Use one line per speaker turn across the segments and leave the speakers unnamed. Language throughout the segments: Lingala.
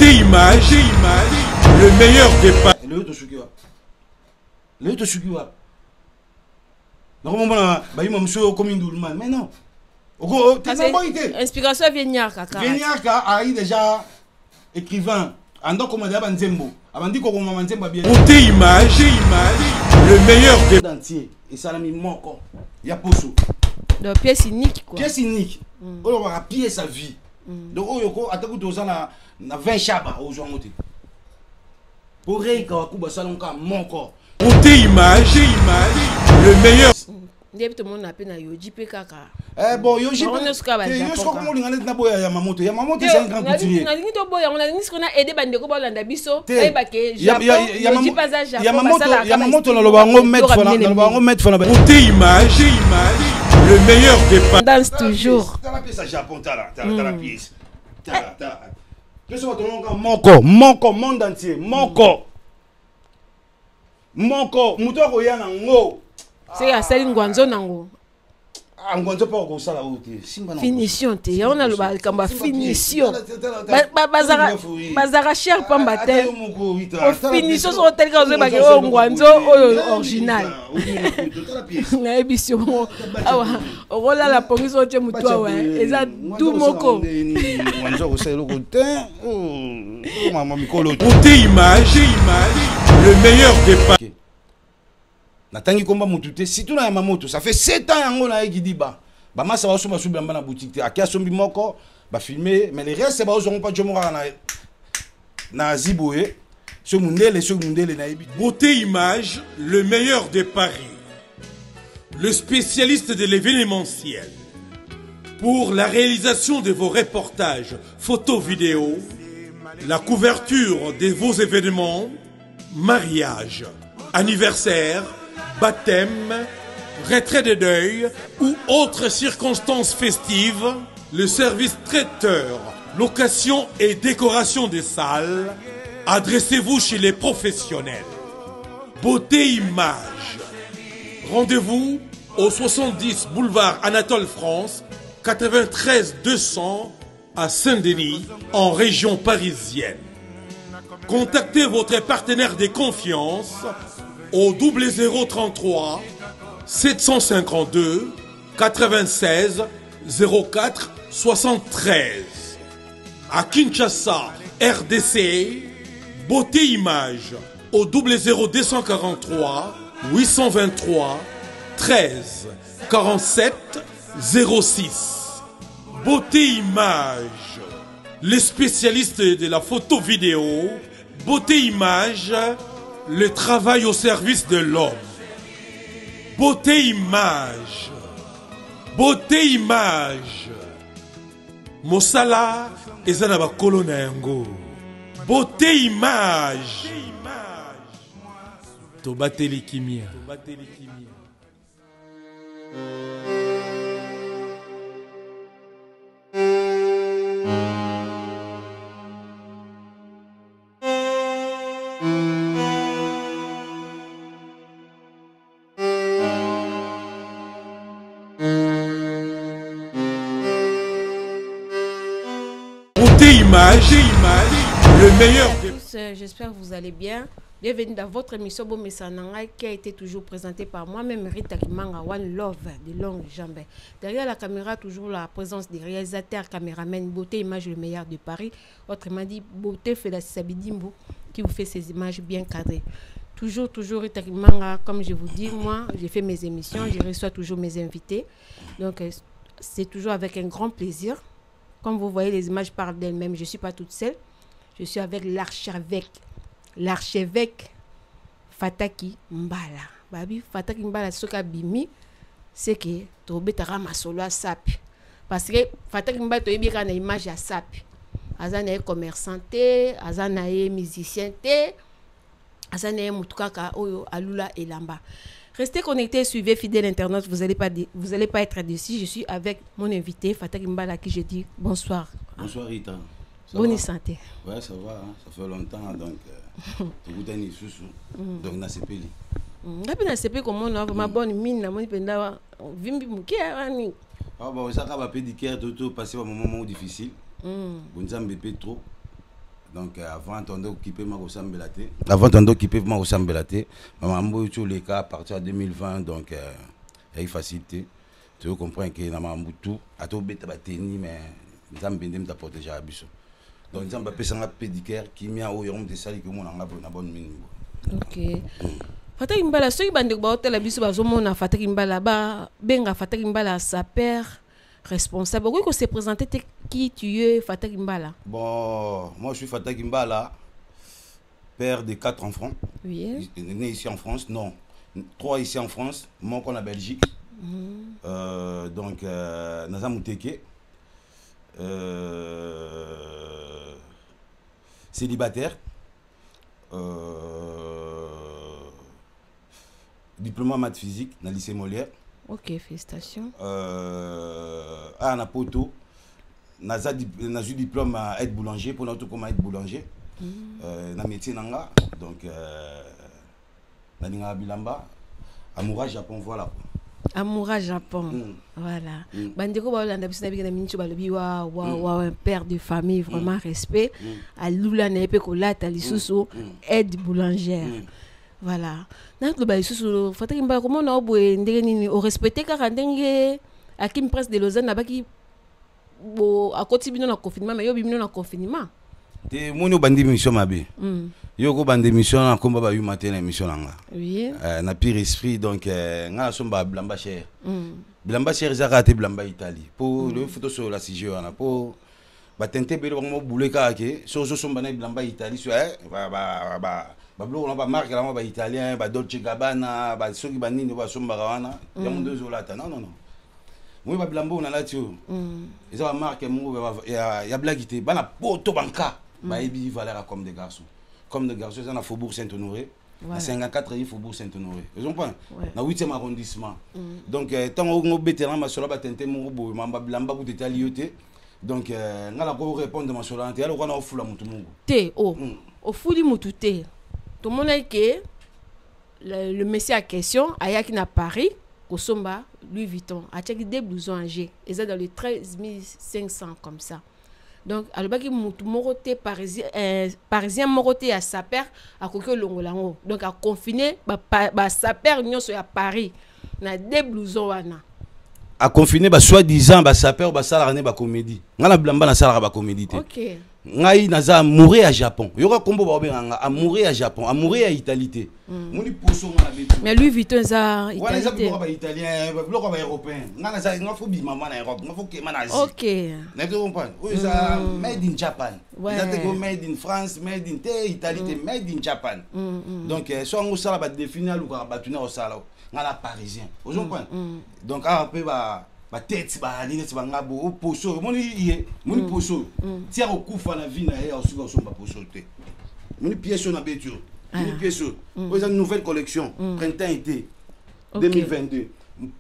Beauté image, le meilleur départ.
Le Toshukiwa. Normalement, monsieur comme Indulman, mais non.
Inspiration vient kaka.
Vignaka a déjà écrivain. Ando commandé à Banzembo. Abandi ko komama Banzembo bien.
Beauté image, le meilleur départ.
Entier. Et ça l'a mis moko. Ya poso.
Donc pièce unique quoi.
Pièce unique. On va piller sa vie. Donc oyoko ataku toza na 20 chaba aujourd'hui. Pour Reika Wakuba Salonka moko.
Beauté image, le meilleur.
Ndebe tout le monde appelle na Yoji Kaka.
Bon, Yoji
on est sous
Yamamoto c'est un grand couturier.
On a dit qu'on a aidé Bandeko Bolanda Biso.
Yamamoto na lobango mettre fona.
Beauté image, le meilleur départ.
Danse toujours.
T'as la pièce à Japon, t'as la pièce. Moko, monde entier, moko, muto yana ngo.
C'est à celle Ngwanzo nango.
Ngwanzo pas au sala outé.
Finition te, on a le balkamba finition. Bazara cher pambate. Finition sur tel que vous avez Ngwanzo original. Na émission. On a la police au tient muto ouais. Eza tout moko.
Ngwanzo c'est le côté. Maman mikolo.
Beauté image, le meilleur départ.
Natangi komba mutute surtout na Yamamoto ça fait 7 ans yango na Egidiba ba masa ba so basubi na boutique te akia sombi moko ba filmer mais les restes ba ozongo pa jomoka na Ziboye ce mundele na ebi.
Beauté image, le meilleur de Paris, le spécialiste de l'événementiel pour la réalisation de vos reportages photos vidéos, la couverture de vos événements, mariage, anniversaire, baptême, retrait de deuil ou autres circonstances festives, le service traiteur, location et décoration des salles, adressez-vous chez les professionnels. Beauté image. Rendez-vous au 70 boulevard Anatole France, 93 200 à Saint-Denis, en région parisienne. Contactez votre partenaire de confiance au 0033 752 96 04 73. À Kinshasa, RDC, Beauté image au 00243 823 13 47 06. Beauté image, les spécialistes de la photo vidéo. Beauté image, le travail au service de l'homme. Beauté image. Beauté image. Mosala ezana ba kolona yango. Beauté image. Tobateli kimia. Image, le meilleur.
J'espère que vous allez bien. Bienvenue dans votre émission Bomesananga qui a été toujours présentée par moi-même Rita Kimanga One Love de longue jambe. Derrière la caméra, toujours la présence des réalisateurs, caméramens, Beauté Image, le meilleur de Paris. Autrement dit, Beauté Fela Sabidimbo qui vous fait ces images bien cadrées. Toujours Rita Kimanga, comme je vous dis, moi, j'ai fait mes émissions, je reçois toujours mes invités. Donc, c'est toujours avec un grand plaisir. Comme vous voyez, les images parlent d'elles-mêmes. Je ne suis pas toute seule. Je suis avec l'archevêque Fataki Mbala. Babi, Fataki Mbala, ce qu'a bimi, c'est que tu as un masolo à sapi. Parce que Fataki Mbala, tu as une image à sapi. Azana est commerçant, azana est musicien, azana est mutukaka, oyo, alula et lamba. Restez connectés, suivez fidèle internaute, vous allez pas être déçus. Je suis avec mon invité Fataki Mbala à qui je dis bonsoir.
Bonsoir Rita.
Bonne santé.
Ouais, ça va, hein? Ça fait longtemps donc tu goûtes un sous donc na sepeli.
Ngapi na sepeli comment on a ma bonne mine na moni penda vimbi muke ani.
Ah bon, ça va pédicure tout passer un moment difficile. Bonzambe pe trop. Donc avant on doit occuper ma ressemblate. Avant on doit occuper ma ressemblate. Maman mbo les cas à partir de 2020 donc il y a facilité. Tu comprends que na maman tout à tout bête bateni mais nzambe ndem ta protéger abiso. Donc nzambe pesa nga pédicure qui mia o yom de sali que mon nga na bonne mine.
OK. Fataki Mbala soki bande ba hotel abiso bazomona Fataki Mbala ba benga Fataki Mbala sa père responsable. Oui, qu'on s'est présenté qui tu es Fataki Mbala.
Bon, moi je suis Fataki Mbala, père de 4 enfants.
Oui.
Né ici en France, non. 3 ici en France, mon qu'on en Belgique. Donc Nazam Mouteke. Célibataire. Diplôme en maths physique dans le lycée Molière.
OK, félicitations.
À Napoto, j'ai eu diplôme à être boulanger, pour notre comment être boulanger. Dans métier nanga, donc Naninga Bilamba, Amoura Japon, voilà.
Amoura Japon, voilà. Bandeko ba Hollande biso na bika na minchu balobi wa un père de famille, vraiment respect. À Lula na epe ko lata lisusu aide boulangère. Voilà. Notre ba lisusu Fataki Mbala comment na obwe ndenge nini o respecter ka ndenge Akim Prince de Lausanne na baki bo akoti bino na confinement mais yo bino na confinement.
Te moni bandi mission mabe. Yo ko bandi mission na komba ba yu matin na mission nanga.
Oui.
Na pire esprit donc nga somba blamba cher. Blamba cher za raté blamba Italie. Pour le photo sur la CGO na pour ba tenter belo mo bouleka ke so somba na blamba Italie so ba blo na ba marque la ba italien ba Dolce Gabbana ba soki ba nini ba somba wana ya mo 2 zolata non. Moi ba blamba on a là tu. Ils ont marque mo ya blagité ba na poto banka. Bah, il valeur comme des garçons. Comme des garçons, c'est dans Faubourg Saint-Honoré. À 54 rue Faubourg Saint-Honoré. Vous comprenez? Dans le 8e arrondissement. Donc, tant que vous êtes là, je suis tenté mon beau, je suis allé donc, je vais répondre à ma soeur. Je vais vous faire
Té, au fouli moutouté. Tout le monde a que le monsieur à question, à qui na Paris, au Somba, Louis Vuitton, a checké des blousons en G. Ils sont dans les 13 500 comme ça. Donc, alobaki moroté parisien moroté à sa père à kokyo longolango. Donc à confiner ba sa père nyonso à Paris na des blousons wana.
À confiner ba soi-disant ba sa père ba sala ba comédie. Ngala blamba na sala ba comédie.
OK.
Ngai naza mourir à Japon. Yoka kombo ba obenganga à mourir à Japon, à mourir à Italie. Moni poso ngala betu.
Mais Louis Vuitton za
Italie. Wala za ba italien, ba bloko ba européen. Ngala za nga fo bi mama na Europe, nga fo ke mana Asie.
OK.
N'est-ce pas? Oui, ça made in Japan. Ça te go made in France, made in Italie, made in Japan. Donc so ngo sala ba définir lu ka ba tuna o sala. Ngala parisien. Vous comprenez? Donc après ba tête ba nini ba ngabo poso moni poso tia ko kufa na vie na ya osuka somba poso te moni pièce na betu moni pièce une nouvelle collection printemps été 2022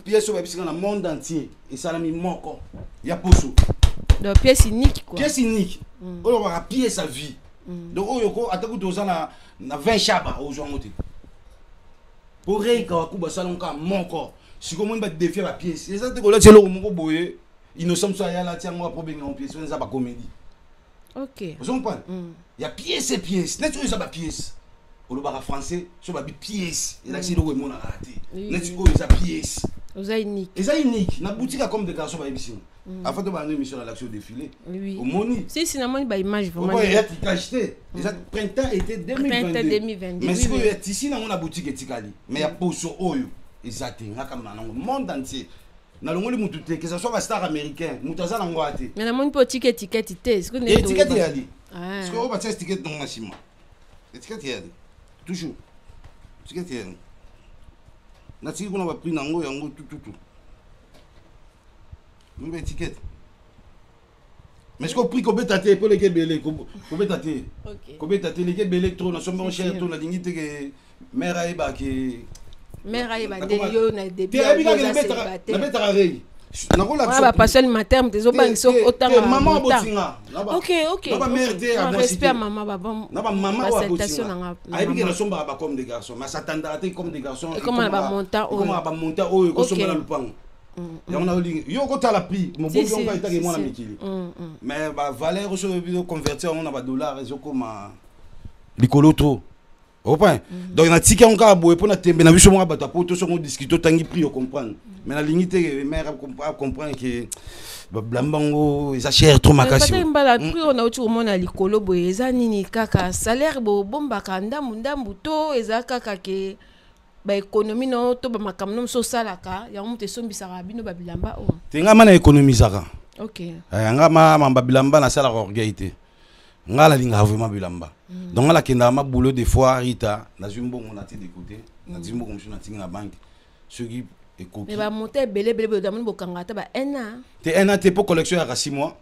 pièce ba bisika na monde entier et ça la mi moko ya poso
donc pièce unique quoi
pièce unique on va pièce sa vie donc oyoko ataku toza na 20 chaba aujourd'hui pour réka wa kuba salon ka moko. Si vous avez défié la pièce, c'est ça que vous avez dit. Nous sommes sur la tiens moi pour bien en pièce, c'est pas comédie.
OK.
Vous comprenez? Il y a pièce et pièce. N'est-ce que ça pas pièce? Au bar français, ça va pièce. Et là c'est le mot on a raté. N'est-ce que ça pièce?
Vous avez unique.
Et ça unique. Na boutique comme des garçons ba ici. Avant de faire une émission à l'action défilé.
Oui.
Au moni.
Si finalement ba image vraiment.
Ouais, il y a acheté. Les printemps été 2022.
Printemps 2022.
Mais si vous êtes ici dans la boutique etikali, mais il y a poso oyo. Exactement, le monde entier. Na longoli mutute que ça soit un star américain, mutaza na ngwate.
Mais na mon petit étiquette est-ce que
étiquette yali.
Est-ce
que on va faire étiquette dans machine. Étiquette yali. Toujours. Étiquette yali. Na tiki qu'on va prendre nango yango tout. Une étiquette. Mais est-ce qu'on prie combien t'até pour les belé combien t'até. OK. Combien t'até les belé trop na somba cher trop na dignité que mère aiba qui
mère aïba yo na début
la mettre à rei na ko la
ba passer le matin des obangi so autant
maman botinga
OK
na ba mère te à
respect maman ba bon
na ba maman wa botinga aïbi que na somba ba comme des garçons mais s'attendre comme des garçons
et comment ba montant
comment ba monter ko somba na lupango on a yo ko ta la prix mon bon on va étaler moi na mikili mais ba valeur so convertir on a ba dollars zo comme likolo trop au point donc na tika on ka boye pour na tembe na biso mo ba ta poto so on discuter tangi prix au comprendre mais la limité mère comprendre que blambango eza cher trop makasi
peut-être mbala prix on a autre mona likolo boye eza nini kaka salaire bo bomba ka ndambu to eza kaka ke ba économie no to ba makamno so salaka ya muté sombisaka bino ba bilamba o
tenga mana économisaka
OK
nga mamba bilamba na sala orgueil te nga la linga vraiment bilamba donc nga la kenda ma boulot des fois rita na zumbongo na ti d'écouter na zumbongo msuna tinga na banque ceux qui
mais ba monter belé damon bokanga ta ba ena
te ena te pour collection à 6 mois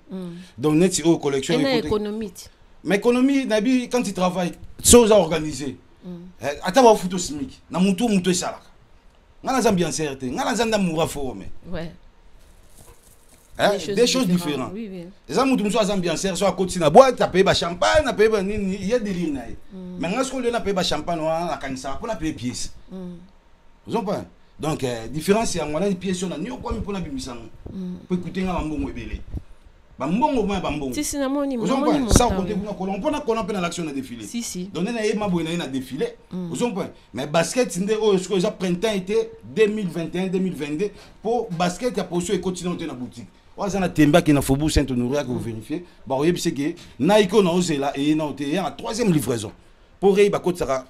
donc net si au collection
économique
mais économie nabi quand tu travailles choses à organiser ata ba photo smic na mutu esalaka ngana zambian certes ngana zanda moura formé
ouais
des choses différentes
oui oui
les amis mutu zambian certes soit côté na boîte tu payer ba champagne na payer ba nini il y a des lignes na mais ngana ko le na payer ba champagne na kanisa pour na payer pièce vous comprenez donc différence c'est ngana pièce na ni ko mi pour na bimisanga pour écouter ngana mbongo ebele bambongo moi bambongo
si si na moni
ça côté kuna on peut na l'action na défilé
si
donc na yema boy na défilé vous comprenez mais basket ndé o ce que ça printemps été 2021 2022 pour basket ya poso et continuer na boutique oza na temba qui na Faubourg Saint-Honoré que vous vérifiez ba oyebi c'est que Nike na ozela et na oté en troisième livraison pour rei ba côté sera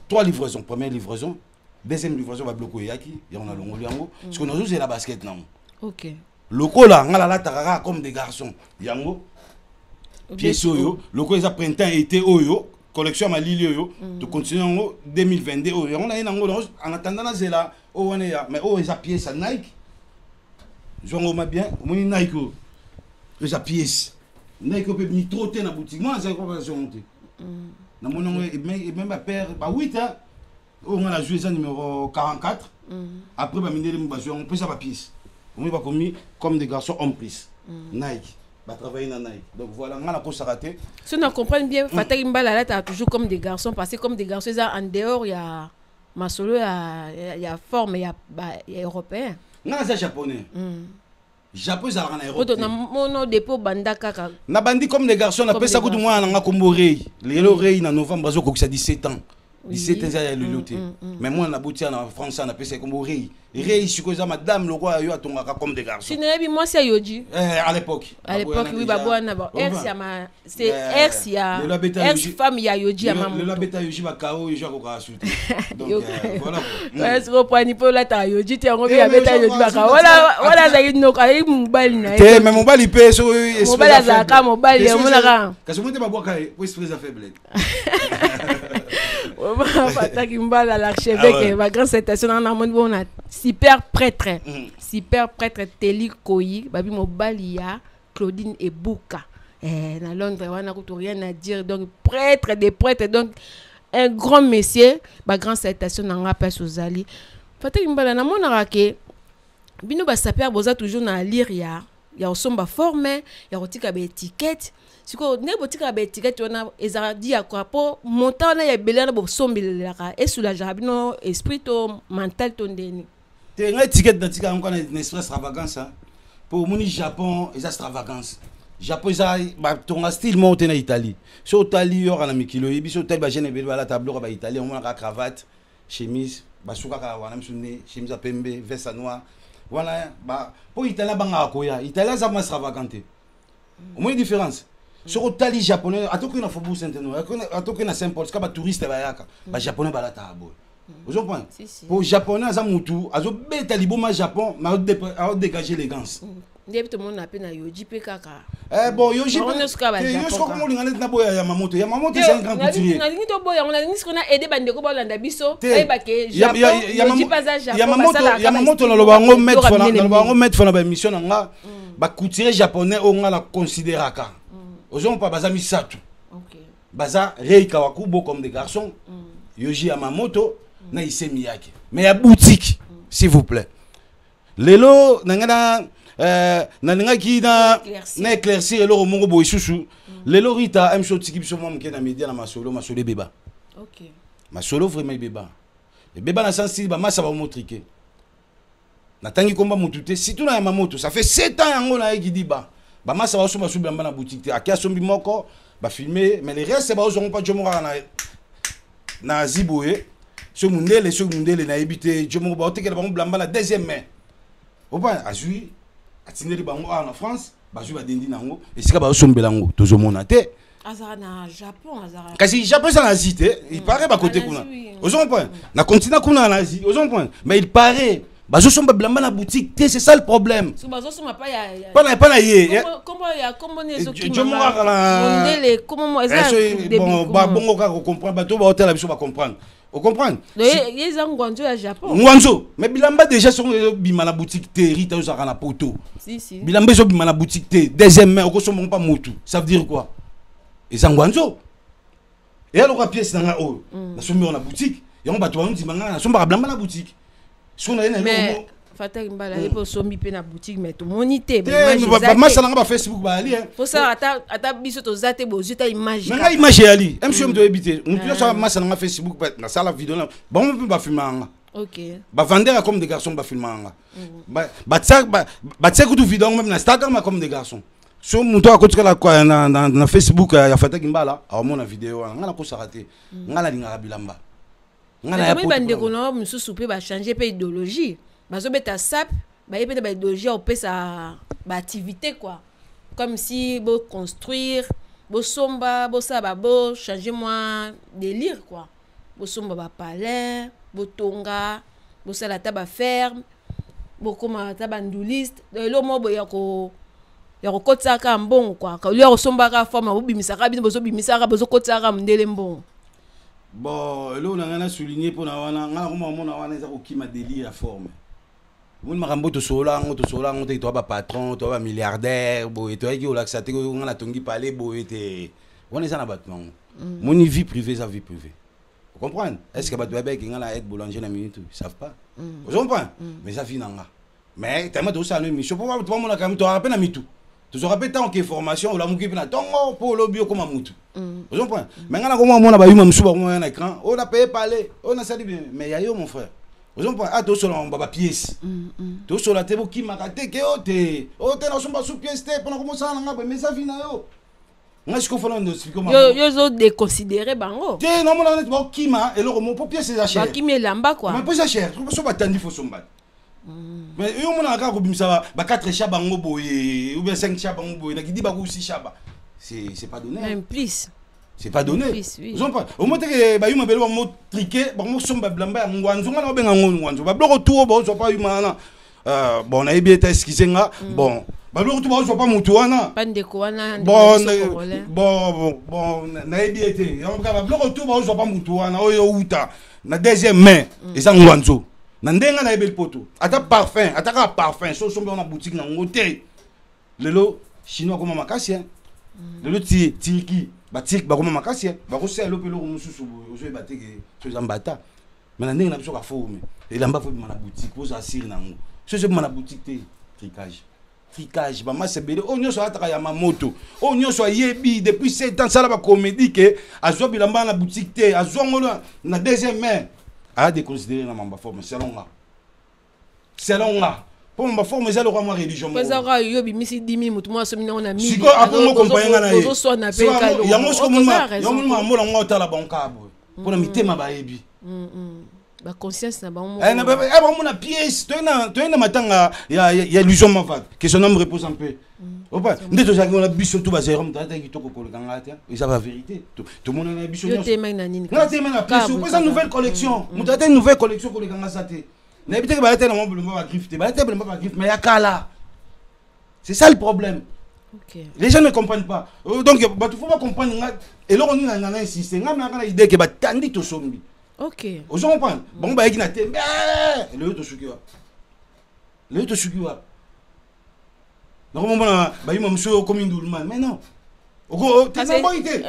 3 livraisons première livraison deuxième livraison va bloquer yaki ya on a longoli yango parce que na ozela basket na
OK
loko la ngala la tarara comme des garçons yango pièce oyo loko eza printemps été oyo collection ma lili oyo de continuer en 2022 oyo on a nango en attendant na zela o wana ya mais o eza pièce Nike jongo ma bien moni Nike eza pièce Nike peut ni trotter na boutique moi ça quoi ça monter na mon et même ba père ba 8 ans on a joué ça numéro 44 après ba minere mu ba jouer on peut ça ba pièce on va commis comme des garçons en plus Nike va travailler dans Nike donc voilà on a pas raté
si on comprend bien Fataki Mbala là t'as toujours comme des garçons parce que comme des garçons ça en dehors il y a masolo il y a forme il y a européen
na ça japonais japonais ça en Europe
na mono dépôt banda kaka
na bandi comme des garçons on appelle ça coup moi na kombo rei les rei na novembre zo ko 17 ans 17 ans ya loloté mais moi na boutia na France on appelle ça comme rei je suis madame le roi yo atongaka comme des garçons
si moi c'est Yoji
à l'époque
oui babouana ba ex ya ma c'est ex ya ex femme ya Yoji ya maman
le beta Yoji ba kao Yoji ko ka suite donc voilà
est-ce que pani pour la ta Yoji te ngo ya beta Yoji ba kao voilà za yino ka yi mobile na
te mais mobile pe so
mobile za ka mobile ya mona ka
kasi monte ba boka pour esprit za faible
Fataki Mbala l'archevêque va grande citation en amont bon super prêtre Teli Koyi babi mobali ya Claudine Ebuka na Londres wana ko rien à dire donc prêtre des prêtres donc un grand monsieur ba grande citation na ngapa sozali Fataki Mbala na mona ke bino ba saper boza toujours na lire ya osomba forme ya kotika ba étiquette siko ne botika ba étiquette wana ezadi ya quoi po montant na ya belana bo sombelaka et soulager bino esprit to mental to ndeni
te nga étiquette na tika encore na extravagance pour moni Japon eza extravagance Japon eza ba tonga style monté na Italie so Italie yo na mikilo yebi so Italie ba jeune bel ba la tableau ba Italie on a cravate chemise ba suka ka wana msune chemise a pembe veste noire voilà ba pour Italie banga koya Italie za ma extravagante au moins différence sur Italie japonais atoki na Faubourg Saint-Honoré atoki na Saint-Paul ska ba touriste ba yaka ba japonais ba la tabo vous comprenez pour japonais za mutu azo beta liboma Japon mais a dégager l'élégance
ndebe to mona pe na Yoji pe kaka
bon Yoji yo ko mo lingana na boya ya Yamamoto c'est un grand couturier
na ngi to boya on a ngi skona aider bande ko balanda biso ay bake Japon Yoji paza Japon
Yamamoto na lobango mettre na ba émission nga ba couturier japonais o nga la considéraka ozon pa baza misato baza rei kawakubo comme des garçons Yoji Yamamoto na ise miyake mais ya boutique s'il vous plaît lelo nangana na ki na éclaircir le mongo boy chouchou lelo rita am so tiki biso mom ke na media na masolo beba masolo vraiment beba et beba na sensible ba massa ba motriquer natangi komba mutu te si tu na Yamamoto ça fait 7 ans yango na Gidiba ba masa ba so ba subi na boutique te akia sombi moko ba filmer mais les restes ba ozongo pas jomora na Ziboye ce mundele na ebité jomo ba otekela ba blamba la deuxième main opa azui atineli bango en France ba zui ba dendi nango esika ba sombela ngo tozomona te
azara na Japon azara
kasi Japon ça na Asie te il paraît ba côté kuna ozomona point na continent kuna na Asie ozomona point mais il paraît bazo somba blamba na boutique te c'est ça le problème
so bazo soma pas ya
pas na ye
comment nezo ki
mundele
comment eza
bon ba bongo ka comprendre ba to ba hôtel biso ba comprendre o comprendre
les ngwanzo ya Japon
ngwanzo mais bilamba déjà sont bima na boutique te rita uzaka na poto
si
bilamba zo bima na boutique te deuxième main ko somba pas mutu ça veut dire quoi et ngwanzo et alors la pièce na o na sombi na boutique yango bato ba ndimanga na somba blamba na boutique
mais Fataki Mbala il peut sombi pe na boutique mais tout monité
ba masa na ba Facebook ba ali
faut ça ata biso to zate bo juta image
mais image ali monsieur mto ebité mutu ça masa na Facebook na sala vidéo na ba mo ba filmanga
OK
ba vendre comme des garçons ba filmanga ba tsa kutu vidéo même na Instagram comme des garçons so mutu akotika la kwa na Facebook ya Fataki Mbala a mona vidéo ngala ko sarate ngala linga bilamba
ngala ya poto bande ko no mususu pe ba changer pe idéologie bazo beta sap ba yepeta ba idéologie au pe sa ba activité quoi comme si bo construire bo somba bo ça ba bo changer moi délire quoi bo somba ba palais bo tonga bo sala ta ba ferme bo koma ta ba nduliste lo mo bo ya ko kotsaka mbongo quoi ka lo somba ka forme bo bimisaka bino bo so bimisaka bo so kotsaka mndele mbongo.
Bon, là on a souligné pour ma délire à forme. Vous m'avez dit sola, tu es patron, tu es milliardaire, tu es on a tongi parler, on est en abattement. Mon vie privée, sa vie privée. Vous comprenez? Est-ce que tu as être boulanger dans minute? Ils ne savent pas. Vous comprenez? Mais ça finit. Mais tu as dit ça, mais je ne sais pas, tu as rappelé à tout. Tu te rappelles tant que formation ou la mouki pena tongo pour le bio comme amutu. Vous comprenez? Maintenant comment on a ba yuma msuba comme un écran, on a payé parler, on a ça dit bien, mais yayo mon frère. Vous comprenez? Ah to sur on baba pièce. To sur la tebo ki makate ke ote. Ote na somba sous pièce te pour commencer à ngaba mais ça vina yo. Nga siko fona ndo expliquer comment.
Yo zo déconsidérer bango.
Te non mon net ba kima et le mon pour pièce c'est cher.
Ba kimi lamba quoi.
Mais pas cher, tu so ba tandi faut somba. Mais yo mona ka ko bimisa ba 4 chaba ngo boye ou bien 5 chaba ngo boye na kidi ba ko 6 chaba. C'est pas donné.
Même plus.
C'est pas donné.
Oui.
Ils ont pas. Au moins que ba yuma belo mo triquer, ba mo somba blamba ngwanzo ngana benga ngwanzo. Ba bloko tout ba zo pas yuma bon na ebi eta excusenga. Bon, ba bloko tout ba zo pas mutu wana.
Pandeko wana.
Bon na ebi ete. Yo ba bloko tout ba zo pas mutu wana oyo uta. Na deuxième main, eza ngwanzo. Na ndenga na ebel poto ata parfum so sombe na boutique na ngote lelo chinois comme makasi lelo tiki ba tik ba comme makasi ba ko selo pelo mususu ozo ba teke so zambata mais na ndenga na biso ka forme elamba fo na boutique poza asiri nango so na boutique te tricage ba masebele o nyoso ataka ya mamoto o nyoso yebi depuis 7 ans sala ba comédie que azo bilamba na boutique te azo ngolo na deuxième main a déconsidérer na mamba forme selon là pour mamba forme ça le roi moi religion
moi ça yo bi misi 10 000 mutu moi so mina on a 1000
siko akongo kompanya na ye
zo so na pe ka lo
ya mosko mo mo la ngota la bankabo pour na mitema ba yebi
ba conscience na ba mo
na ba mo na pièce to na matanga ya illusion mavade que son homme repose un peu opa ndeto za ngona biso to ba zero mtata kitoko ko lekanga tia et ça va vérité tout monde na biso
yo te na nini
na te na pièce pour ça nouvelle collection mutata une nouvelle collection ko lekanga ça te na bité ba te na mo ba griffe te ba te ba griffe mais ya kala c'est ça le problème.
OK
Les gens ne comprennent pas donc ba tu faut pas comprendre et là on a insister nga na idée que ba tandi to sombi.
OK
aux gens comprendre bon ba yaki na te le to sukiwa normalement ba yima mso comme indulman mais non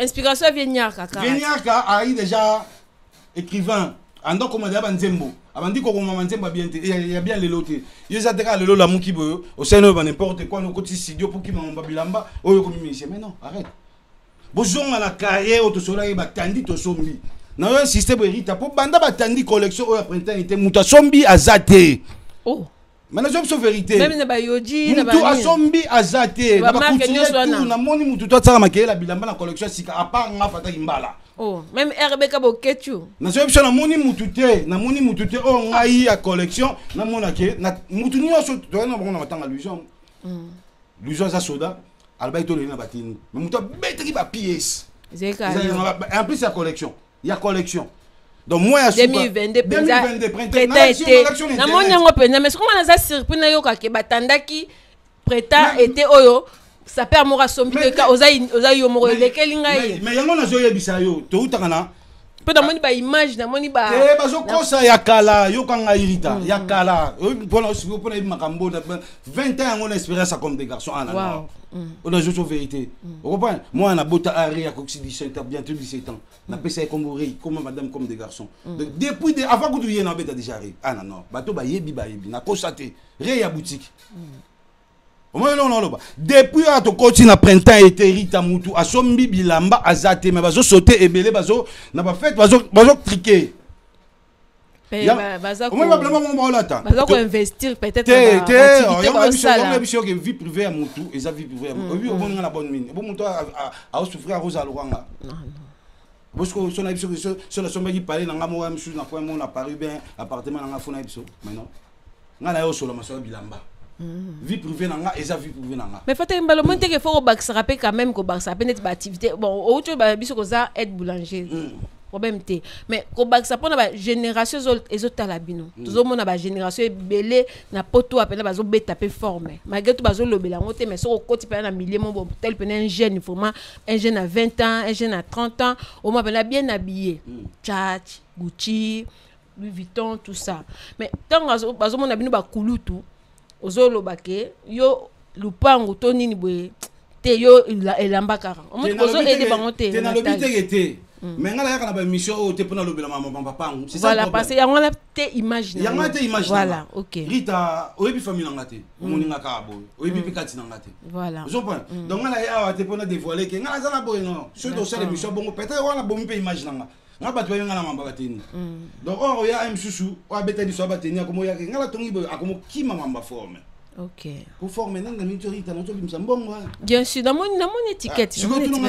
inspiration vient kaka
Vinyaka a eu déjà écrivain ando comme da banzembo abandi ko koma manzemba bien il y a bien les lotés ils ateka le la muki boyo au sein de n'importe quoi no koti studio pour qui mamba bilamba oyo ko mimi mais non arrête bozonga la carrière auto sola ba tandi to sombi na un système hérita pour banda ba tandi collection au printemps était muta sombi azate
oh
Maintenant je suis vérité.
Même na ba yoji na ba.
Mutu asombi azate.
Ba
Ba
marque
couture
nyonso
tout
wana.
na moni mutu to tsaka makela bilamba na collection sika a part nga fata kimbala.
Oh, même RBK boketu.
Na so biso na moni mutu te o ngai ya collection na mona ke na mutu nyonso to na bango na matanga Luison. Luison za soda alba to le na batini. Mais mutu betri ba pièce.
Zeka.
En plus la collection. Il y a collection. Donc moi ya
2022
printemps
été. Na monyango pena mais comment na za surprise na yo ka ke batandaki prêta été oyo ça perd mora sombi de ka oza yo moko lekeli ngai.
Mais yango na zo yebisa yo to utaka
peut na moni ba image na moni ba
bazo kosa ya kala yo kanga irita ya kala pona makambo 20 ans on espérance comme des garçons ana. On a juste vérité. Vous comprenez? Moi, on a beau t'arrêter à Coxy 17 ans, bientôt 17 ans. On a pensé comme madame, comme des garçons. Depuis, avant que tu viennes, on a déjà arrivé. Ah non, non. Bateau, bah, yebi. On a constaté. Réa boutique. Au moins, non. Depuis, à ton côté, na printemps, été Rita Moutou, à Sombi, Bilamba, à Zate, mais bazo sauter et belé, bazo, n'a pas fait, bazo triquer.
Baza ko investir peut-être
vie privée à Moutou et sa vie privée on a la bonne mine bon Moutou a souffrir à Rosa Luanga parce que son habitude sur la somme qui parlait dans la moi monsieur na quoi mon apparu bien appartement dans la fona biso maintenant ngala yo solo maso bilamba vie privée nanga et sa vie privée nanga
mais faut mbalo monte que faut bax rappeler quand même que bax rappeler net activité bon autre biso ko za être boulanger problème té mais ko baxa pona ba génération ezota la bino toujours mona ba génération belé na poto apela bazo beta pe forme malgré tout bazo lobela ngote mais so ko tipa na millier mon tel pena un jeune vraiment un jeune à 20 ans un jeune à 30 ans au moins ben bien habillé Chat Gucci Louis Vuitton tout ça mais tant bazo mona bino ba kulutu ozo lobake yo lupango to nini boye te yo elamba kara o mo ozo aider bango te
te na lobité été mais ngala yaka na ba mission o te pona lobela mama papa c'est ça
voilà parce que yango la te image
voilà
OK
Rita oyebi famille ngate moninga ka boy oyebi pikati ngate
voilà
je comprends donc ngala ya te pona dévoiler que ngala za na boy non sur do ça l'émission bongo peut-être wana bomi pe image nga batu ba ngala mamba bateni donc on ya am susu o beta di so bateni akomo ya ngala tongi boy akomo kima mamba forme.
OK.
Pour former dans la minorité, dans le
bien sûr, dans mon étiquette.
Je veux tout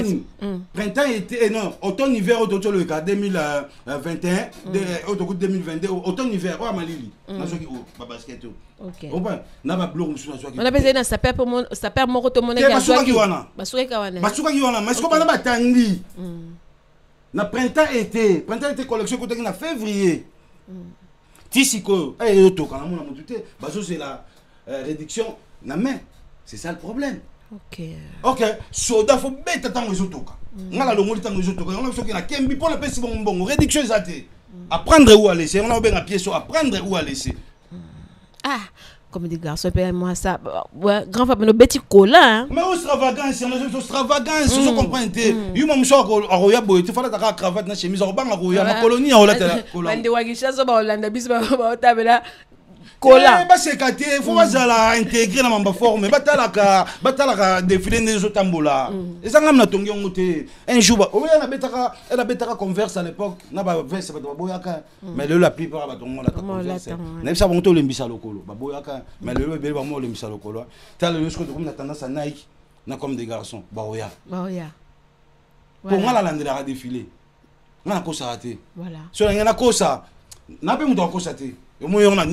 printemps été non, automne hiver autour le cas 2021, autour 2022, automne hiver à Malili. Na soki o basket.
OK.
On va na ba blog musu na soki.
On a besoin ça perd pour mon ça perd mon retour monnaie.
Basuka kiwana.
Basuka kiwana.
Basuka kiwana, mais ce qu'on va na tandi. Na printemps été collection côté na février. Tisiko, yo to kana mona mutu te, baso c'est la réduction na main, c'est ça le problème. OK soda faut bête tant les autres ngala lo ngoli tant les autres on a besoin na kembi pour la pesi bon réduction zate apprendre où à laisser on a bien à pied sur apprendre où à laisser
comme des garçons moi ça grand papa no beti cola
mais extravagance je comprends tu moi monsieur aroya boy tu fala ta cravate na chemise on banga roya ma colonie on la
cola bande wagisha so ba Hollande bis ba tabela cola
c'est caté faut pas intégrer na mamba forme batalaka défiler les autres tambola et ça ngam na tongi ngote un jour elle a betaka converse à l'époque na ba veste ba boyaka mais la plupart ba tongo la converse na ça bon to lembisa lokolo ba boyaka mais le bel ba mo lembisa lokolo tal le jusqu'au comme la tendance à Nike na comme des garçons ba oya pour moi la landela défiler na ko ça raté
voilà
so na ko ça na pe muto ko ça té voilà.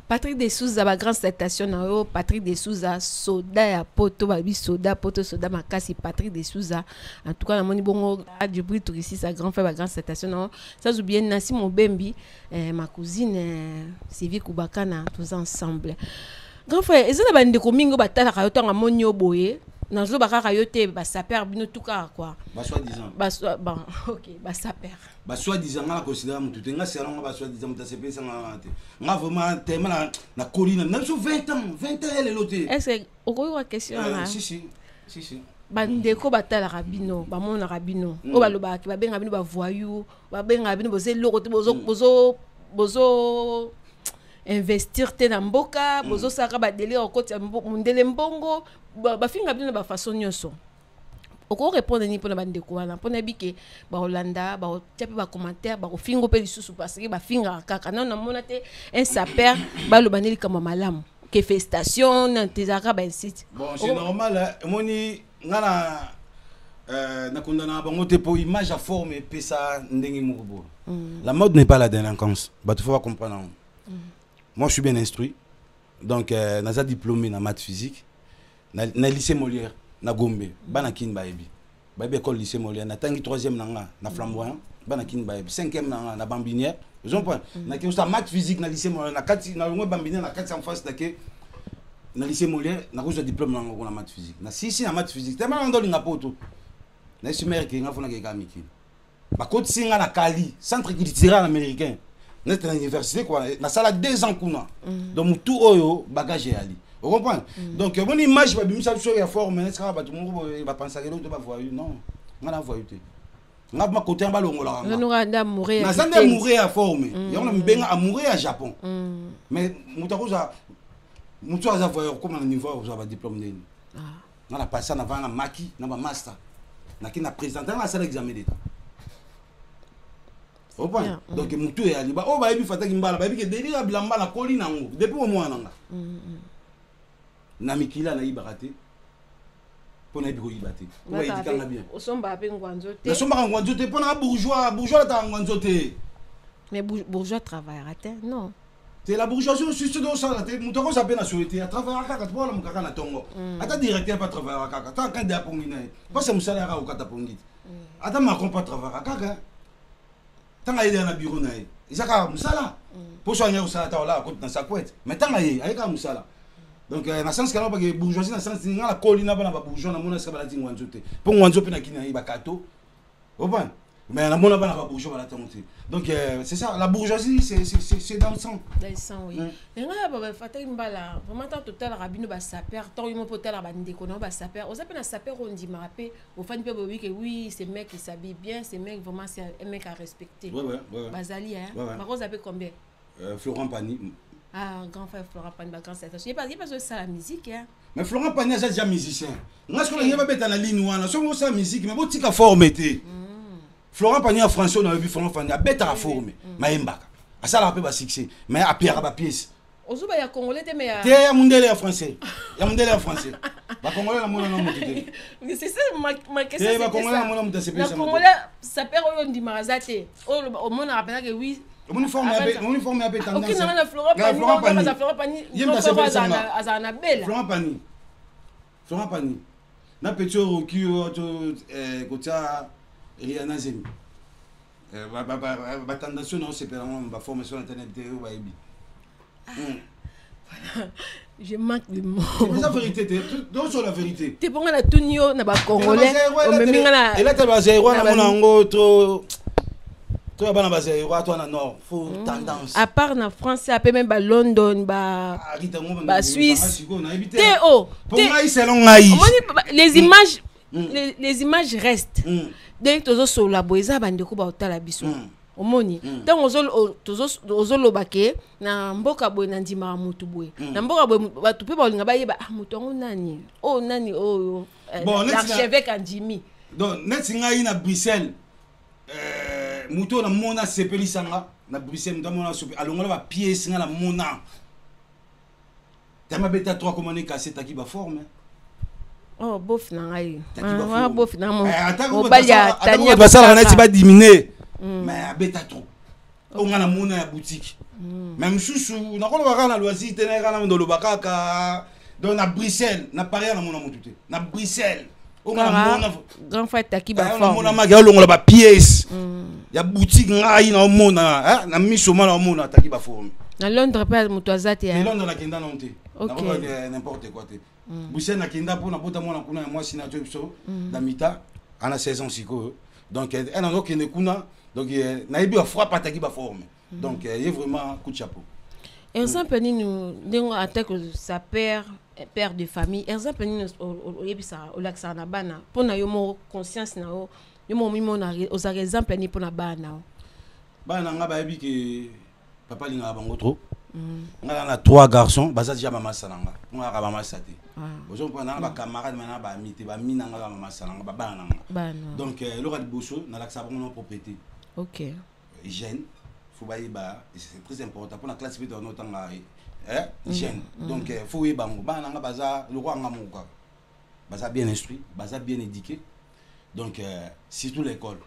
Patrick Desouza ba grande citation na yo Patrick Desouza soda ya poto ba bi soda makasi Patrick Desouza en tout cas na moni bongo a du bruit tout ici sa grand frère ba grande citation na ça bien Nancy Mobembi ma cousine Sylvie Koubakana tous ensemble grand frère ezana ba ndeko mingo batala ka yo tanga moni oboye na zo bakaka yo te ba saper bino tuka quoi
ba soi-disant
bon OK ba saper
ba soi-disant nga considère mutu te nga sera nga ba soi-disant mutu se pesa nga te nga vraiment tellement na colline na so 20 ans elle est loté
est-ce que oko wa question là
si
ba ndeko batala rabino ba mona rabino o ba loba ki ba benga bino ba voyou ba benga bino boze lokote bozo investir te na mboka bozo saka ba délire okoti mundele mbongo ba finga bino ba façon nyonso oko répondre ni pona bande ko wana pona bike ba Hollanda ba tiape ba commentaire ba ko fingo pe lisusu parce que ba finga kaka non na mona te un sapeur ba lo baneli kama malamu que festation na tezaka ba site
bon c'est normal moni ngana na kondana bango te pour image à forme et ça ndenge moko. La mode n'est pas la délinquance bah tu faut comprendre. Moi je suis bien instruit donc naza diplômé na maths physique na lycée Molière na Gombe bana kin baebi école lycée Molière na tangi 3e nanga na flamboyant bana kin baebi 5e nanga na Bambinière ils ont point na ke ça maths physique na lycée Molière na kati na ngo Bambinière na kati en face dake na lycée Molière na ko diplôme nanga ko na maths physique na si na maths physique tellement ndo linga poto na sumer ke nga fona ke ka miki ba ko tsinga na Kali centre culturel américain na université quoi na sala 2 ans kuna donc tout oyo bagage ali. Vous comprenez? Donc, mon image, je suis sûr forme, mais ça va tout le monde va penser que l'autre va voir. Non, on a vu. On a côté en bas l'ongle là.
On a mourir.
On a mourir à forme. Et on a bien à mourir à Japon. Mais Moutarosa, Moutarosa voyeur comment on niveau vous avez diplôme de. On a passé avant la maki, on a master. On a qui n'a présenté la salle d'examen d'état. Vous comprenez? Donc Moutou est allé. Oh bah il faut attaquer mbala, bah il que délire blamba la colline en haut. Depuis au moins nanga. Namikila na ibarate pona ibiko ibate ko ba idikanga bien
osomba pe ngwanzo te
na somba ngwanzo te pona bourgeois ta ngwanzo te
mais bourgeois travaillera te non
c'est la bourgeoisie aussi ce dont ça te mutoko ça pe na souhaiter à travailler kaka to la mukaka na tongo ata directeur pas travailler kaka ta quand de pongina pas c'est musala ka ukata pongiti ata ma compa travailler kaka tanga ile na bureau na isaka musala pour soigner usala ta là côté na sa couette mais tanga ye ayeka musala. Donc, dans le sens que la bourgeoisie, dans le sens que la colline n'a pas la bourgeoisie, on a dit que pour moi, on a dit mais la monnaie n'a pas la bourgeoisie. Donc, c'est ça, la bourgeoisie, c'est dans le sang.
Dans le sang, oui. Mais là, vraiment, total, rabino va saper, tant il m'a poté la bande de kono va saper. On s'appelle un saper, on dit, mais après, au fin de que oui, ces mecs qui s'habillent bien, ces mecs, vraiment, c'est un mec à respecter.
Ouais.
Bazali, hein. Par contre, vous appelez combien?
Florent Pagny.
Ah, grand frère Florent Pagny, grand frère. Je sais pas que ça la musique, hein.
Mais Florent Pagny, c'est déjà musicien. Moi, je ne vais pas mettre la ligne, on a la musique, mais vous avez formé. Florent Pagny en français, on a vu Florent Pagny, il a formé. Mais il a ça, il a pas succès. Mais il a pierre à pièce.
Ozuba ya congolais mais
il y a mondele en français. Il y a mondele en français. Ba congolais la mona non moté.
Mais c'est ça ma question.
Ba congolais la mona moté c'est
pas ça. Congolais ça perd au ndi marazate. Au mona rappelle que oui.
Uniforme à tendance.
Aucun n'a Florent Pagny. Azana belle.
Florent Pagny. Na petit roki kotia Eliana Zemi. Ba tendance non c'est pas ma formation internet ba ebi.
Voilà. Je manque de mots.
C'est la vérité, donc sur la vérité.
Tu prends la tunio na ba congolais.
Et là tu vas zéro na monango trop. Toi bana ba zéro toi na nord, faut tendance.
À part na France, à même ba London, ba Suisse. Théo.
Pour moi c'est long ngai.
Les images restent. Dès que tozo sur la boisa bande ko ba otala biso. Omoni donc ozoloba ke na mboka boye na ndima mutu boye na mboka boye batu pe balinga bayeba mutu ngo nani oyo l'archevêque Andimi
donc neti ngai na Bruxelles mutu na mona sepeli sanga na Bruxelles ndamona sope alongola ba pièce nga na mona tama beta 3 commandé cassette qui ba forme
oh bof na ngai bof na mo
obalia tania ba sala neti ba diminuer mais abeta trop on a la mona ya boutique même sous na kolo baka na loisir tena kana ndolo bakaka donc na Bruxelles na Paris na mona mututé na Bruxelles on a mona
grand frère taki ba
forme mona maga longola ba pièce ya boutique ngai na mona na miso mala mona taki ba forme
na Londres pas mutuazate ya
Londres na kenda nonté na n'importe quoi te Bruxelles na kenda pour na bota mona kuna moi sina to biso na mita ana saison siko donc elle en a kuna donc naïbi a frappe attaquer ba forme donc il est vraiment coup de chapeau
exemple nous dengo attaque sa père de famille exemple nous yebisa o laxa na bana pona yo mo conscience na yo mo mimo na aux exemple ni pona bana
nga ba yebi ke papa linga bango trop nga na 3 garçons baza déjà mama sananga nga mama sate ozo mpona ba camarade mana ba amité ba mina nga mama sananga ba bana nga donc le roi de bosso na la sabon propriété
OK
hygiène faut ba c'est très important pour la classe vite en autant là hygiène donc faut y bango bana nga baza le roi nga muka baza bien instruit baza bien éduqué donc surtout l'école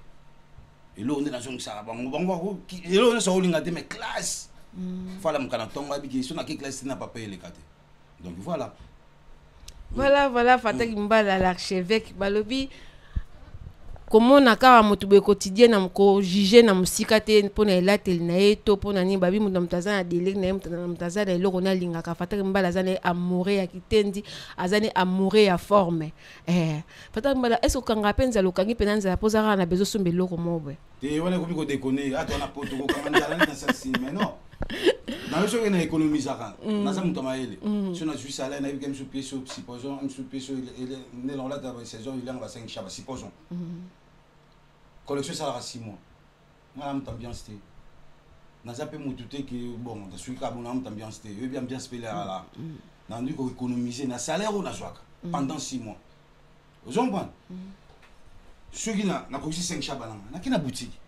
et là on est dans une salle bango et là on est sur une mais classe voilà mon canton va bien sur la classe n'a pas payé les cartes donc voilà
Fata Kimbala l'archevêque balobi comment na ka motu quotidien na ko juger na musika te pona elatel na eto pona ni babi mutu mtaza na délai na mtaza na eloko na lingaka Fata Kimbala azane amoureux ya kitendi azane amoureux ya forme Fata Kimbala est-ce que kanga penza lokangi penanza la posa na bezo sombe loko mobwe
te wana ko biko déconner atona poto ko kanga ndala na sasi mais non dans le choc na économie ça na ça mutu maele sur na Suisse là na bikem sous pied sur supposons un sous pied sur ne l'on là dans saison il y a 5 chaba supposons collection ça la 6 mois moi am ambiance té na ça peut mututé que bon da suis ka bon am ambiance té bien spelé là na ndu ko économiser na salaire ou na joaka pendant 6 mois vous comprenez ceux qui na ko 5 chaba na kina boutique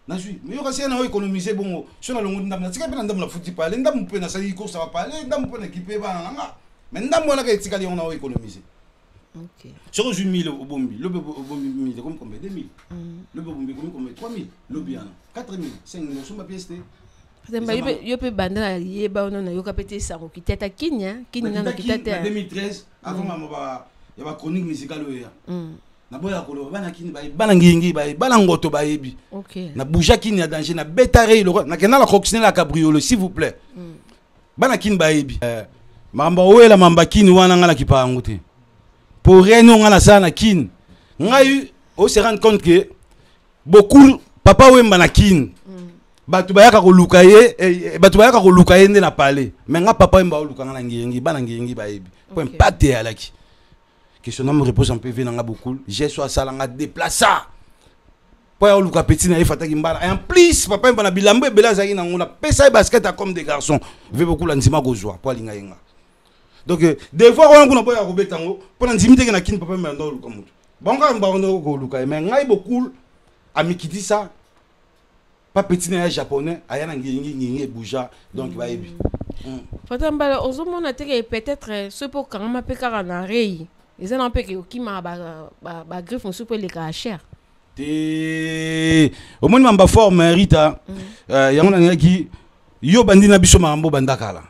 na suis mais yo kasi na économiser bon sur na longo ndam na tika pe na ndam na futi pale ndam pe na sali ko ça va parler ndam pe na équiper ba nga mais ndam wona ka tika li on a économiser OK sur 8000 au bombi le bombi comme combien 2000 le bombi comme 3000 le bien 4000 5000 sur ma pièce té yo pe banda ye ba on na yo ka pété ça ko kitata kinya na kitata 2013 avant ma ya ba chronique musicale ya na boya ko bana kini bana ngingi bana ngoto bayebi OK na bouja kini ya danger na betare na kena la coccinelle la cabriole s'il vous plaît bana kini bayebi mamba wela mamba kini wana ngala kipango te pour rien on ngala sana kini ngai on se rend compte que beaucoup papa wemba na kini batu bayaka ko lukaye nde na parler mais nga papa wemba o lukanga na ngingi bana ngingi bayebi pour impacter alaki que son nom me repose en PV nanga beaucoup j'ai soit ça langa déplaça pour ya luka petit na Fata Kimbala et en plus papa mba na bilambo ebela zaki na ngona pesa basket comme des garçons veut beaucoup la ndima ko joie pour linga yenga donc des fois on kuna boya ko betango pour na ndimite na kin papa mba ndo luka mutu bonga mba ndo ko luka mais ngai beaucoup amikiti ça pas petit na japonais aya na ngingi bouja donc va ebi
Fata Mbala ozomona te peut-être ce pour quand ma pekara na rei ils ont un peu qui m'a griffe on soupe les cas cher
au moins mamba forme Rita yango na ki yo bandi na biso mambo bandakala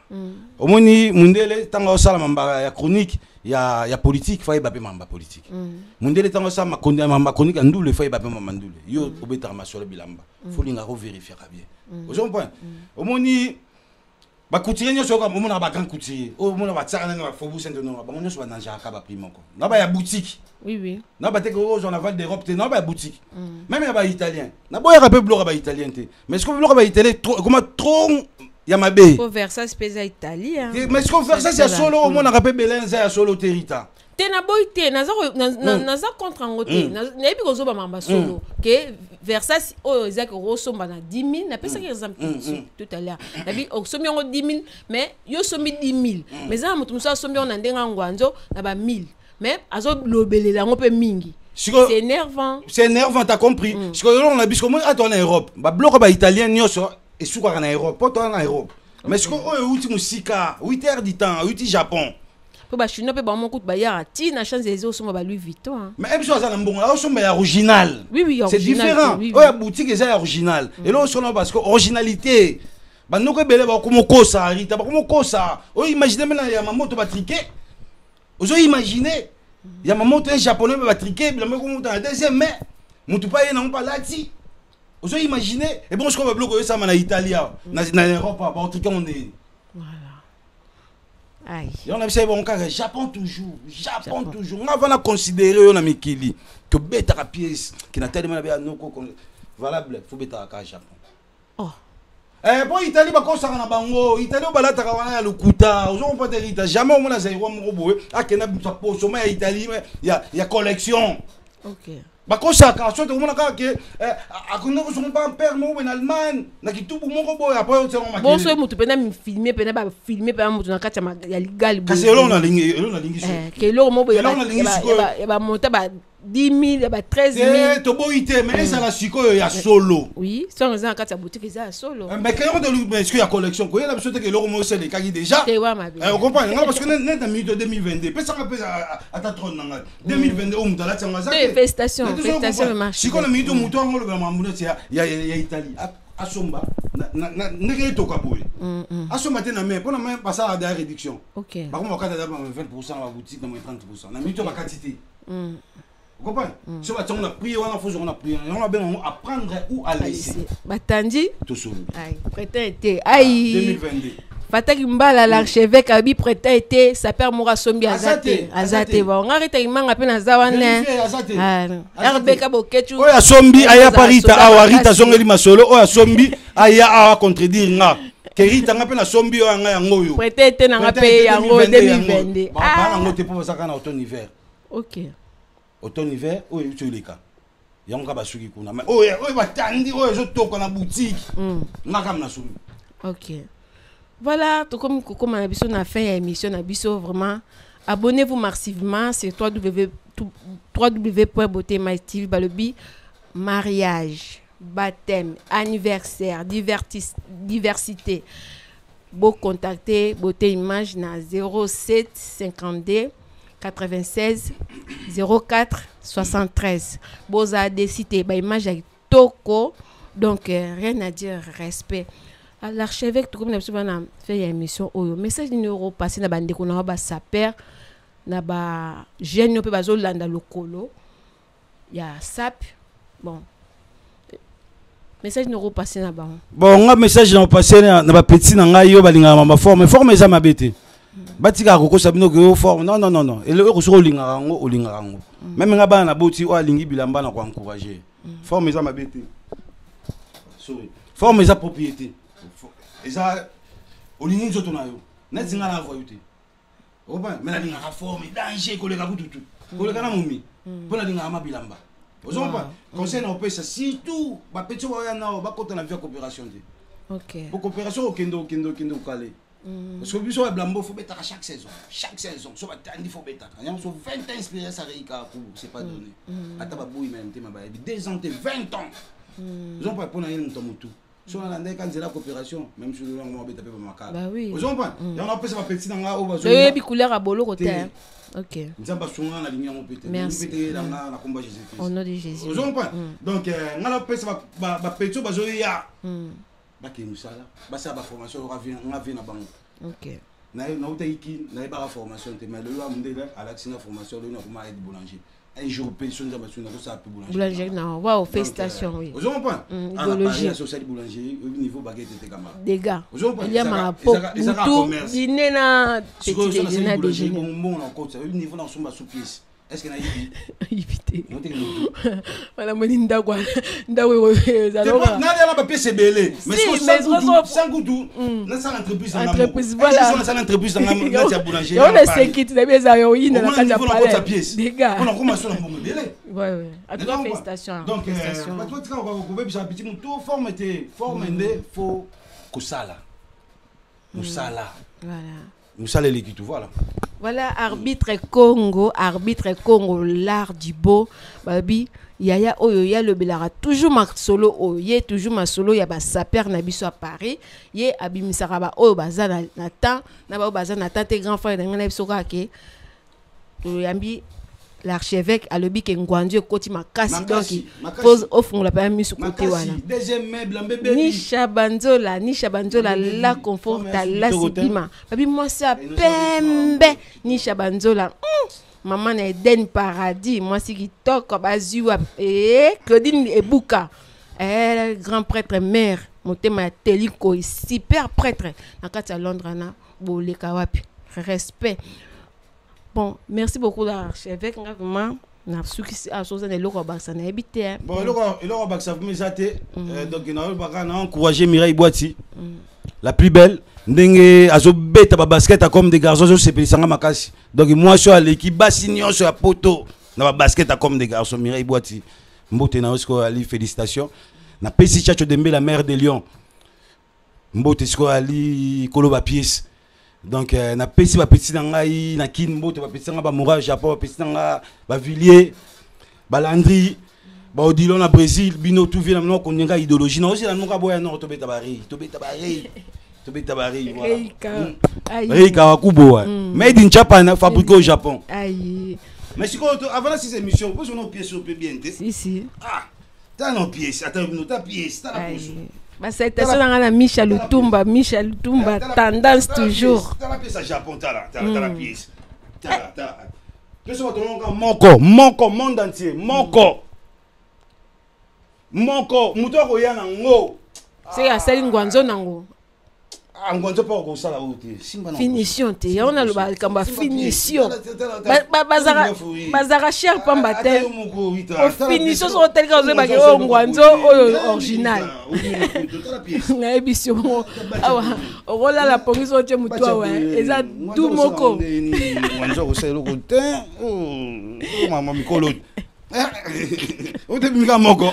au moins mundele tanga osala mamba ya chronique ya politique fa ibape mamba politique mundele tanga osala makonde mamba chronique ndule fa ibape mamba ndule yo obeta masolo bilamba faut linga ko vérifier bien au point au moins ba couturier nyo soka momona ba grand couturier o mona ba tsaka na fobu sente no ba nyo so ba nanja ka ba primo ko na ba ya boutique
oui
na ba te ko on aval d'Europe te na ba boutique même ya ba italien na boya ka pe bloc ba italien te mais est-ce que bloc ba italien comment trop ya mabe
pour Versace pesa italien
mais est-ce que Versace ya solo mona ka pe belenza ya solo terita
te na boite naza contre ngote na ebi ko zo ba mamba solo que Versace o ezaki rosomba na 10000 na pesa exemple tout à l'heure na bi o sombi ngo 10000 mais yo sombi 10000 mais za mutu musa sombi on ndenga ngwanzo na ba 1000 mais azo lobelela ngo pe mingi c'est énervant
t'as compris parce que on a bisco moi attends en Europe ba bloc ba italien nyoso et souka na Europe pas toi en Europe mais ce que o uti musika 8 heures du temps uti Japon
ba chinois pe ba mon coûte ba ya ti na chance les autres ba Louis Vuitton
mais même chose ça na mbongo là on est original
oui
c'est différent oh la boutique est original et là on est parce que originalité ba noko belé ba comme kosa Rita ba comme kosa oh imaginez maintenant ya mamoto ba triquer ozo imaginer ya mamoto un japonais ba triquer la moko monta deuxième mais mutu pa yena on pas lati ozo imaginer et bon je crois ba bloco ça na Italie na Europe ba triquer on est
aïe
on a vu bon cas Japon toujours on va considérer on a mikili que beta la pièce qui n'a tellement bien noko valable faut beta ka Japon
oh
bon Italie ba ko saka na bango Italie ba ta wana ya lukuta ozo pas de Rita jamais on a zairo mo boye akena sa poso ma Italie ya collection
OK
bakosaka soit komona kaka ke akunda ko songa père mo en Allemagne na kitubu moko boya après on ma
bon so mutu pena mi filmer pena ba filmer pena mutu na kati ya ligali bo
kasi elona lingi so
ke lo mo boya ba monta ba 10 000 ba 13 000
to boité mais ça la sikoyo ya solo
oui so on za kati ya boutique za solo
mais quand on de est-ce qu'il y a collection ko yela biso te ke lo mo c'est les kaki déjà on comprend parce que net na minute 2022 pesa ka pesa ata tron nanga 2022 o mutala tsanga za
félicitations marché
siko na minute mutu ngolo ba mamuna ya Italie asomba na ndenge to ka boye asomba te na mais pona même passer à la réduction
OK
par contre quand 20% dans la boutique dans 30% na minute ba quantité vous comprenez? Si on a prié, on a prié, on a bien apprendre où à laisser.
Batandi?
Tout seul.
Aïe, prêté été. Aïe.
2022.
Fatak Mbala, l'archevêque, Abi prêté été, sa père Moura Sombi Azate. Azate. Bon, on arrête il m'a appelé Nazawane. Rbeka Bokechu.
Oya Sombi, Aya Parita, Awarita, Zongeli Masolo, Oya Sombi, Aya Awa contredire nga. Kerita nga pe na Sombi, Oya nga yangoyo.
Prêté été na nga pe yango 2022.
Ah, nga te pour ça kana automne-hiver.
OK.
Automne-hiver, oyo tu les cas. Yango ba suki kuna. Mais oyo batandi, oyo zo toko na boutique. Nga kam na Sombi.
OK. Voilà, tout comme Coco Manabiso n'a fait une émission Nabiso vraiment. Abonnez-vous massivement sur www.beauté-tv balobi mariage, baptême, anniversaire, diversité. Beau contacter Beauté Image na 07 52 96 04 73. Beaux a décidé ba image avec Toko. Donc rien à dire, respect. L'archevêque tout comme n'a fait une émission oyo message numéro passé na bande ko na ba saper na ba jeune pe bazo landa lokolo ya sap bon message numéro passé na ba
bon nga message na passé na ba petit na ngai yo balinga mama forme eza mabete batika ko sabino ko forme non et le ko so linga ngo même nga ba na boti o alingi bilamba na ko encourager forme eza mabete sorry forme eza propriété eza olingi nzoto na yo net nga na voyuté oba mais la linga forme danger ko le ka bututu ko le kana mumi po la linga mabilamba ozomba conseil na opesa surtout ba petit wa na ba kota na via coopération de
OK
pour coopération au kendo calé parce que biso ya blambo faut beta chaque saison so ba tandi faut beta nyam so 20 ans inspiré ça reika pour c'est pas donné ata ba boui même te ma ba 2 ans 20 ans ozomba pour na yele mtomutu so na ndeka kanzela coopération même sur le long beta pe ba makala
bah oui
ozomba ya na pesa ba petit na nga o ba zo
le bi couleur à bolo côté OK
nzamba songa na ligne mo pété pété na na combat Jésus Christ
au nom de Jésus
ozomba donc nga na pesa ba petit ba zo ya baki musala basa ba formation on vient na bango
OK
na utaiki na ba formation te mais le loi mundela alaxina formation le na kuma aide boulanger un jour personne za basuna ko sa
boulanger na waouh félicitations oui
ozomba
idéologie
social boulanger au niveau baguette te kama
des gars il y a ma peau tout dîner na petit déjeuner
bon na côté au niveau na somba sous pièce est-ce que na
éviter voilà mon ndagwa ndawe
zalora na la ba pièce belé mais sans goudou na ça entreprise voilà ça entreprise na ya boulanger
on est sécurité na bien yo ina na kaza palais des gars
on a commencé na bongo belé
ouais à toi félicitations
donc ba toi tika ko ko bisa petit muto forme nde faut kusala musala
voilà
musala l'équipe voilà.
Voilà, arbitre Congo, l'art du beau. Babi, yaya oyo ya le belara toujours ma solo oye toujours ma solo ya ba saper na biso à Paris. Ye abimisaka ba oyo bazana na temps, na ba bazana ta te grand frère ngana biso ka ke. To yambi l'archevêque a le bic ngwandu koti makasi donc pose offre la pas mis sur côté wana
deuxième meuble en bébé
Nisha Banzola la confort la sibima babi moi ça pembe Nisha Banzola maman na Eden Paradis moi si qui toque baziwa Claudine Ebuka grand prêtre mère motema teliko super prêtre na kati ya Londres na boleka wapi respect. Bon, merci beaucoup l'archevêque. Vraiment, na suki a chose na loko baksa na habité.
Bon, loko baksa vous misate donc na baka na encourager Mireille Boiti. La plus belle ndenge azobeta ba basket comme des garçons je sepeli sanga makasi. Donc moi je suis à l'équipe basinyo sur la poto. na ba basket comme des garçons Mireille Boiti mbote na osko ali félicitations na pesi Chacho Dembe la mère de Lyon mbote sko ali kolo ba pièce donc na pesi ba petit na ngai na kin mbote ba petit nga ba Moura Japon ba petit nga ba Villiers ba Landry ba Odilon na Brésil bino tout vient na ko ngenga idéologie na aussi na noka boya no to beta bari voilà Reika Wakubo made in Japan fabriqué au Japon
aïe.
Mais si avant la 6 émissions, vous avez une pièce au bien.
Si.
Ah, t'as une pièce, attends, t'as une pièce, t'as la pièce.
Bah, c'est ça, Michel Lutumba, tendance toujours.
T'as la pièce à Japon, t'as la pièce. T'as. Qu'est-ce que tu as Monko, monde entier, Monko. Mouto Royana, Ngo.
C'est à Saline Guanzo Nango. Finition te on a le balkamba finition bazara cher pambate finition sur tel que vous bagé au ngwanzo original na émission awa rola la police oche mutu ouais eza tout moko
ngwanzo ko selo ko te mama mikolo o te bimika moko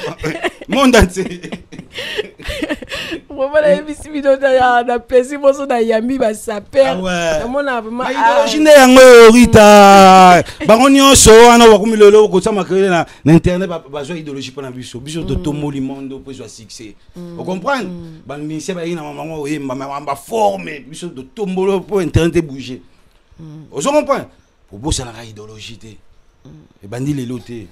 monde entier
voilà émission vidéo na pesi moso na yambi ba saper na mona vraiment
idéologie ne yango rita bango nyonso ana wakumilelo ko tsama créer na internet ba zo idéologie pour na biso de tomoli monde pour zo succès vous comprenez ba ministère ba ina mamango oyemba ba forme biso de tombolo pour internet bouger vous comprenez pour bosser la idéologie te et bandi les loté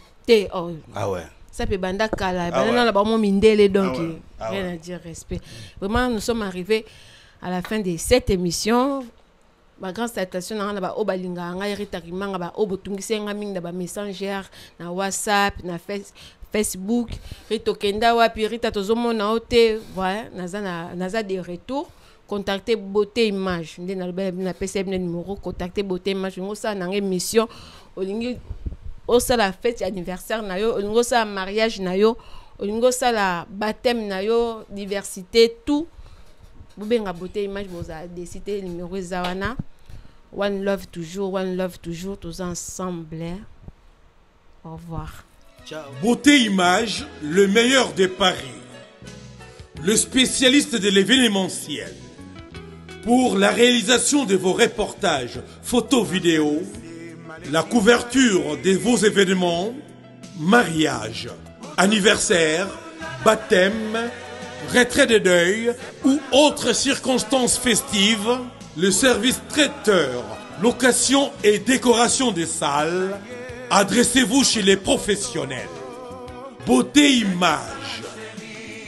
ah ouais.
Ça peut banda kala, banda la bamo mindele donc rien à dire respect. Vraiment nous sommes arrivés à la fin de cette émission. Ma grande salutation na ba obalinga nga Rita Kimanga ba obotungise nga mingi ba messenger na WhatsApp na Facebook Rito Kenda wapi Rita tozomona ote voilà naza des retours. Contactez Beauté Image na PCM numéro contactez Beauté Image ngo ça na émission olingi osa la fête anniversaire na yo olingo sa mariage na yo olingo sa la baptême na yo diversité tout bubenga Beauté Image boza décider numéro zawana one love toujours tous ensemble au revoir.
Ciao. Beauté Image, le meilleur de Paris, le spécialiste de l'événementiel pour la réalisation de vos reportages photos vidéos, la couverture de vos événements, mariage, anniversaire, baptême, retrait de deuil ou autres circonstances festives, le service traiteur, location et décoration des salles, adressez-vous chez les professionnels. Beauté Image.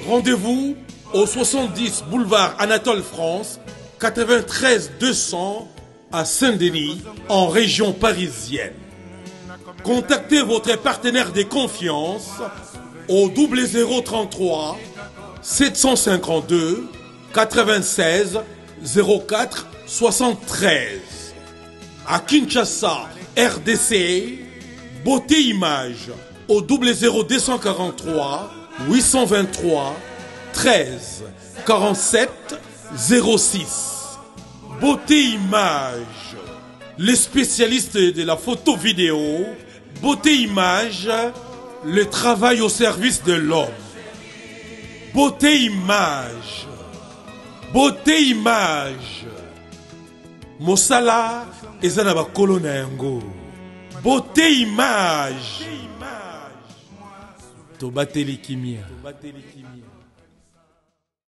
Rendez-vous au 70 boulevard Anatole France, 93 200 à Saint-Denis, en région parisienne. Contactez votre partenaire de confiance au 0033 752 96 04 73. À Kinshasa, RDC, Beauté Image au 00243 823 13 47 06. Beauté Image, les spécialistes de la photo vidéo. Beauté Image, le travail au service de l'homme. Beauté Image, Beauté Image. Mosala ezana kolona yango. Beauté Image. Tobateli kimia.